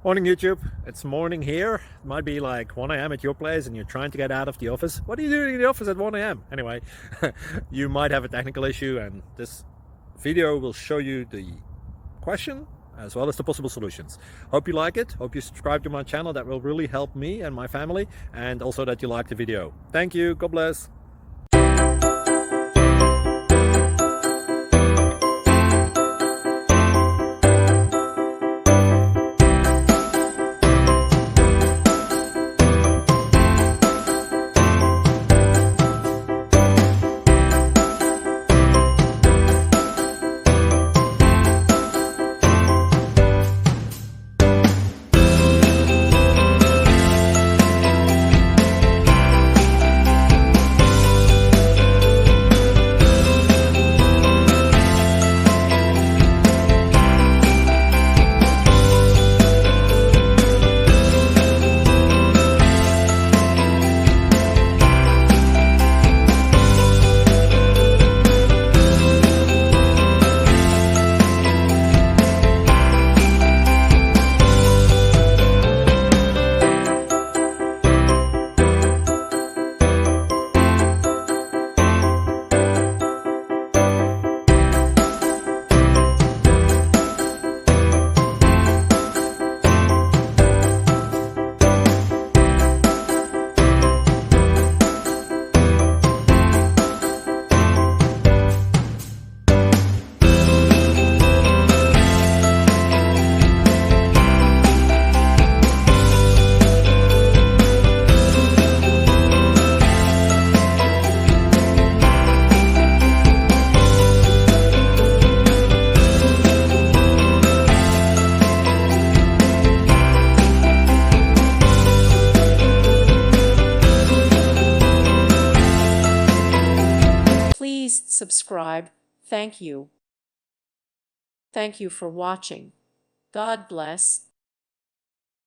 Morning YouTube, it's morning here. It might be like 1 a.m. at your place and you're trying to get out of the office. What are you doing in the office at 1 a.m.? Anyway, you might have a technical issue and this video will show you the question as well as the possible solutions. Hope you like it, hope you subscribe to my channel. That will really help me and my family, and also that you like the video. Thank you, God bless. Please subscribe. Thank you. Thank you for watching. God bless.